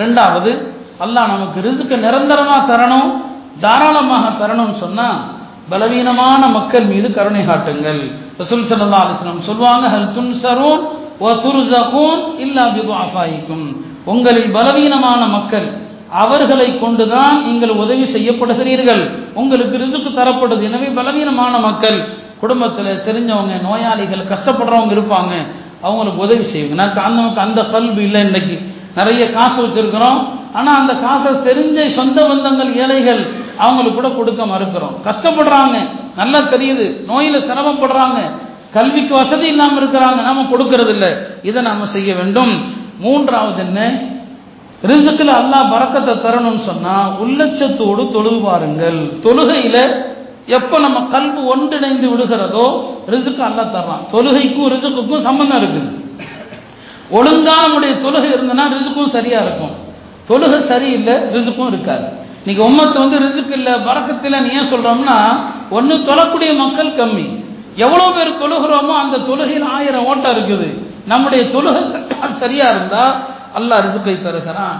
S1: 2வது, அல்லாஹ் நமக்கு ரிஸ்கை நிரந்தரமா தரணும், தாராளமாக தரணும்னு சொன்னா பலவீனமான மக்கள் மீது கருணை காட்டுங்கள். ரசூல் ஸல்லல்லாஹு அலைஹி வஸல்லம் சொல்வாங்க, ஹல் துன்சரூன் வ துர்ஸகூன் இல்லா பிதுஅஃபாயிக்கும். உங்களில் பலவீனமான மக்கள், அவர்களை கொண்டுதான் நீங்கள் உதவி செய்யப்படுகிறீர்கள், உங்களுக்கு ரிஸ்க் தரப்படுது. எனவே பலவீனமான மக்கள், குடும்பத்தில் தெரிஞ்சவங்க, நோயாளிகள், கஷ்டப்படுறவங்க இருப்பாங்க, அவங்களுக்கு உதவி செய்யுங்க. நமக்கு அந்த கல்வி இல்லை. இன்னைக்கு நிறைய காசு வச்சிருக்கிறோம், ஆனால் அந்த காசை தெரிஞ்ச சொந்த பந்தங்கள், ஏழைகள், அவங்களுக்கு கூட கொடுக்க மறுக்கிறோம். கஷ்டப்படுறாங்க, நல்லா தெரியுது, நோயில சிரமப்படுறாங்க, கல்விக்கு வசதி இல்லாமல் இருக்கிறாங்க, நாம கொடுக்கறது இல்லை. இதை நாம செய்ய வேண்டும். 3வது என்ன? ரிஸ்கில் அல்லாஹ் பரக்கத்தை தரணும்னு சொன்னா உள்ளச்சத்தோடு தொழுது பாருங்கள். தொழுகையில எப்ப நம்ம கல்வி ஒன்றிணைந்து விடுகிறதோ ரிஸ்க் அல்லாஹ் தர்றான். தொழுகைக்கும் ரிஸ்க்குக்கும் சம்பந்தம் இருக்குது. ஒழுங்கா நம்முடைய தொழுகை இருந்தனா ரிஸ்க்கும் சரியா இருக்கும், தொழுகை சரியில்லை ரிஸ்க்கும் இருக்காது. இன்னைக்கு உம்மத்து ரிஸ்க் இல்லை, பரக்கத்தில் ஏன் சொல்றோம்னா, ஒன்று தொழக்கூடிய மக்கள் கம்மி, எவ்வளோ பேர் தொழுகிறோமோ அந்த தொழுகையில் 1000 ஓட்டம் இருக்குது. நம்முடைய தொழுகை சரியா இருந்தா அல்லாஹ் ரிஸ்கை தருகிறான்.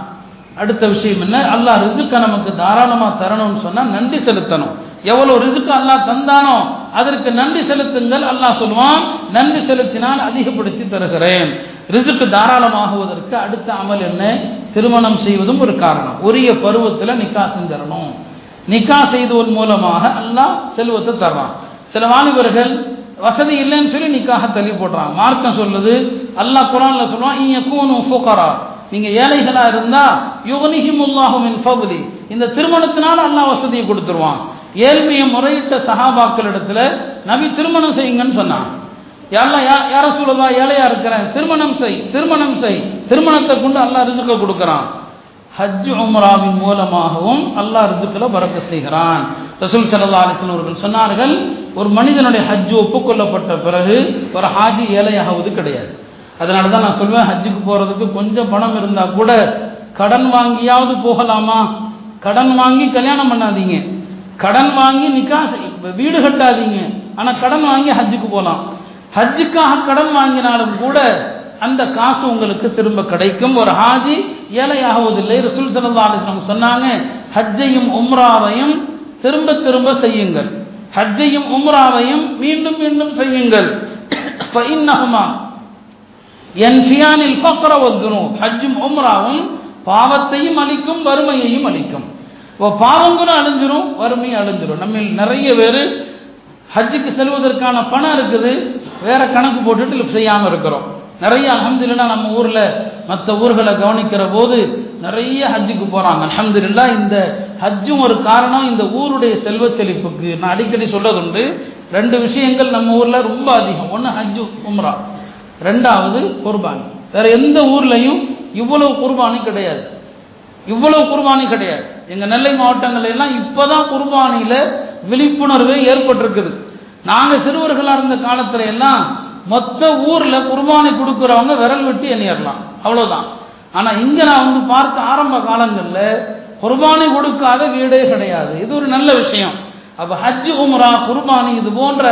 S1: அடுத்த விஷயம் என்ன? அல்லாஹ் ரிஸ்கை நமக்கு தாராளமா தரணும்னு சொன்னா நன்றி செலுத்தணும். எவ்வளவு ரிஸ்க் அல்லாஹ் தந்தானோ அதற்கு நன்றி செலுத்துங்கள். அல்லாஹ் சொல்வான், நன்றி செலுத்தினால் அதிகப்படுத்தி தருகிறேன். ரிஸ்க் தாராளமாகுவதற்கு அடுத்த அமல் என்ன? திருமணம் செய்வதும் ஒரு காரணம். உரிய பருவத்தில் நிக்கா செஞ்சிடணும். நிக்கா செய்தவன் மூலமாக அல்லாஹ் செல்வத்தை தர்றான். சில வாலிபர்கள் வசதி இல்லைன்னு சொல்லி நிக்காக தள்ளி போடுறாங்க. மார்க்கம் சொல்லுது, அல்லாஹ் குர்ஆன்ல சொல்லுவான், இயகூனு ஃபுகரா, நீங்க ஏழைகளா இருந்தா யுக்னிஹிமுல்லாஹு மின் ஃபத்லி, இந்த திருமணத்தினால அல்லாஹ் வசதியை கொடுத்துருவான். ஏழ்மையை முறையிட்ட சஹாபாக்களிடத்துல நபி திருமணம் செய்யுங்கன்னு சொன்னான். யா ரசூலுல்லாஹ், ஏழையா இருக்கிறேன், திருமணம் செய், திருமணம் செய். திருமணத்தை கொண்டு அல்லாஹ் ரிஸ்கை கொடுக்கறான். ஹஜ் உம்ராவின் மூலமாகவும் அல்லாஹ் ரிஸ்கில் பரக்கத் செய்கிறான். ரசூல் ஸல்லல்லாஹு அலைஹி வஸல்லம் அவர்கள் சொன்னார்கள், ஒரு மனிதனுடைய ஹஜ் ஒப்புக்கொள்ளப்பட்ட பிறகு ஒரு ஹாஜி ஏழையாவது கிடையாது. அதனால தான் நான் சொல்வேன், ஹஜ்ஜுக்கு போறதுக்கு கொஞ்சம் பணம் இருந்தா கூட கடன் வாங்கியாவது போகலாமா? கடன் வாங்கி கல்யாணம் பண்ணாதீங்க, கடன் வாங்கி நிக்கா வீடு கட்டாதீங்க, ஆனா கடன் வாங்கி ஹஜ்ஜுக்கு போகலாம். ஹஜ்ஜுக்காக கடன் வாங்கினாலும் கூட அந்த காசு உங்களுக்கு திரும்ப கிடைக்கும். ஒரு ஹாஜி ஏழையாகுவதில்லை. ரசூல் ஸல்லல்லாஹு அலைஹி வஸல்லம் சொன்னாங்க, ஹஜ்ஜையும் உம்ராவையும் திரும்ப திரும்ப செய்யுங்கள், ஹஜ்ஜையும் உம்ராவையும் மீண்டும் மீண்டும் செய்யுங்கள். ஃபஇன்னஹுமா யன்ஃபியானில் ஃபக்ர வதுனூப், ஹஜ்ஜும் உம்ராவும் பாவத்தையும் அழிக்கும், வறுமையையும் அழிக்கும். பாவங்களும் அழிஞ்சிரும், வறுமையும் அழிஞ்சிரும். நம்ம நிறைய பேர் ஹஜ்ஜுக்கு செல்வதற்கான பணம் இருக்குது, வேற கணக்கு போட்டுட்டு செய்யாம இருக்கிறோம். நிறைய அல்ஹம்துலில்லாஹ் நம்ம ஊர்ல மற்ற ஊர்களை கவனிக்கிற போது நிறைய ஹஜ்ஜுக்கு போறாங்க. அல்ஹம்துலில்லாஹ் இந்த ஹஜ்ஜும் ஒரு காரணம் இந்த ஊருடைய செல்வ செழிப்புக்கு. நான் அடிக்கடி சொல்றதுண்டு, 2 விஷயங்கள் நம்ம ஊர்ல ரொம்ப அதிகம். ஒன்று ஹஜ்ஜு உம்ரா, 2வது குர்பானி. வேற எந்த ஊர்லையும் இவ்வளவு குர்பானி கிடையாது, இவ்வளவு குர்பானி கிடையாது. எங்க நெல்லை மாவட்டங்கள் எல்லாம் இப்பதான் குர்பானியில விழிப்புணர்வு ஏற்பட்டிருக்குது. நாங்க சிறுவர்களா இருந்த காலத்துல எல்லாம் மொத்த ஊர்ல குர்பானி கொடுக்கிறவங்க விரல் வெட்டி எண்ணிடலாம், அவ்வளவுதான். ஆனா இங்க நான் பார்த்த ஆரம்ப காலங்கள்ல குர்பானி கொடுக்காத வீடே கிடையாது. இது ஒரு நல்ல விஷயம். அப்ப ஹஜ் உம்ரா குர்பானி இது போன்ற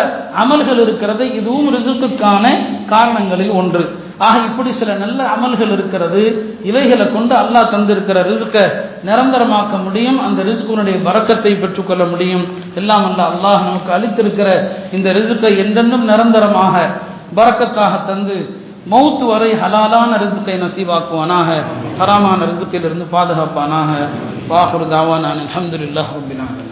S1: அமல்கள் இருக்கிறது, இதுவும் ரிஸ்க்குக்கான காரணங்களில் ஒன்று. ஆக இப்படி சில நல்ல அமல்கள் இருக்கிறது. இவைகளை கொண்டு அல்லாஹ் தந்திருக்கிற ரிஸ்கை நிரந்தரமாக்க முடியும், அந்த ரிஸ்குனுடைய பரக்கத்தை பெற்றுக்கொள்ள முடியும். எல்லாம் அல்லாஹ் நமக்கு அளித்திருக்கிற இந்த ரிஸ்கை என்றென்றும் நிரந்தரமாக பரக்கத்தாக தந்து மௌத் வரை ஹலாலான ரிஸ்கை நசீவாக்குவானாக, ஹராமான ரிஸ்கிலிருந்து பாதுகாப்பானாக. வாஹிரு தாவானா அல்ஹம்துலில்லாஹி ரப்பில் ஆலமீன்.